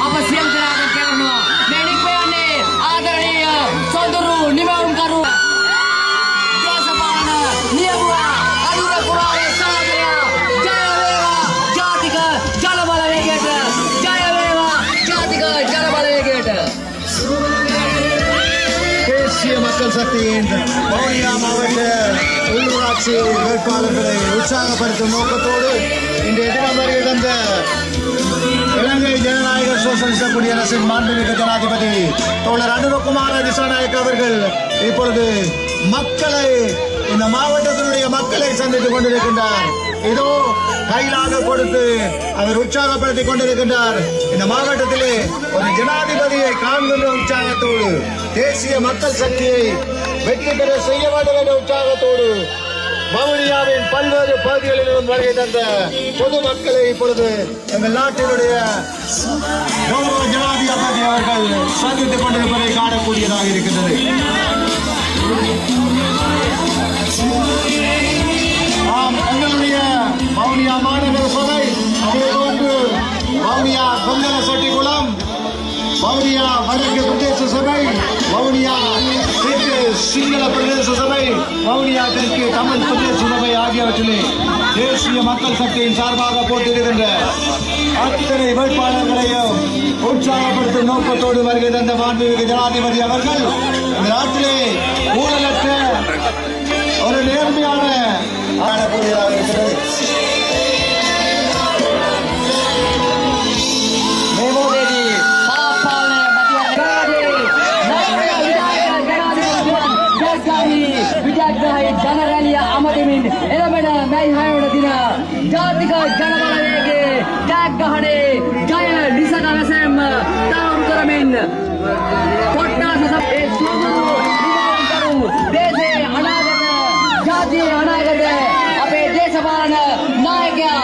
අප සියලු දෙනාට කෙරෙනවා මේ නික්මයන්නේ ආදරණීය සොඳුරු නිමවුම්කරු දේශපාලන නියමුවා අනුර කුමාරේ සහෝදරයා ජය වේවා ජාතික ජන බලවේගයට ජය වේවා ජාතික ජන බලවේගයට தேசிய மக்கள் சக்தியின் வவுனியா மாவட்ட உள்ளூராட்சி வேட்பாளர்களை உற்சாகப்படுத்தும் நோக்கத்தோடு இன்று எதிரம் வருகை தந்த இலங்கை ஜனநாயக சோசலிச குடியரசின் மாண்புமிகு ஜனாதிபதி தோழர் அனுரகுமார திசாநாயக்க அவர்கள் இப்பொழுது மக்களை இந்த மாவட்டத்தினுடைய மக்களை சந்தித்துக் கொண்டிருக்கின்றார். இதோ கையிலாக கொடுத்து அவர் உற்சாகப்படுத்திக் கொண்டிருக்கின்றார். இந்த மாவட்டத்திலே ஒரு ஜனாதிபதியை காண்கின்ற உற்சாகத்தோடு தேசிய மக்கள் சக்தியை வெற்றி பெற செய்ய வேண்டும் என்ற உற்சாகத்தோடு வவுனியாவின் பல்வேறு பகுதிகளிலும் வருகை தந்த பொதுமக்களை இப்பொழுது எங்கள் நாட்டினுடைய கௌரவ ஜனாதிபதி அவர்கள் சந்தித்துக் கொண்டிருப்பதை காணக்கூடியதாக இருக்கின்றது. எங்களுடைய வவுனியா மாநகர சபை, அதேபோன்று வவுனியா கொங்கல செட்டிக்குளம், வவுனியா வடக்கு பிரதேச சபை, வவுனியா தெற்கு சிங்கள பிரதேச சபை, வவுனியா தெற்கு தமிழ் பிரதேச சபை ஆகியவற்றிலே தேசிய மக்கள் சக்தியின் சார்பாக போட்டியிடுகின்ற அத்தனை வேட்பாளர்களையும் உற்சாகப்படுத்தும் நோக்கத்தோடு வருகை தந்த மாண்புமிகு ஜனாதிபதி அவர்கள் இந்த நாட்டிலே ஊழலற்ற ஒரு நேர்மையான காணக்கூடியதாக இருக்கிறது. ජනරැලිය අමතමින් එළඹෙන මැයි 6 වන දින ජාතික ජන බලවේගයේ ටැග් ගහනේ ජය ලිසනරසෙම තහවුරු කරමින් කොට්ටාස සභාවේ සුදුසු නිවාරණකරු දේශයේ අනාගත ජාතියේ අනාගත අපේ දේශපාලන නායකයා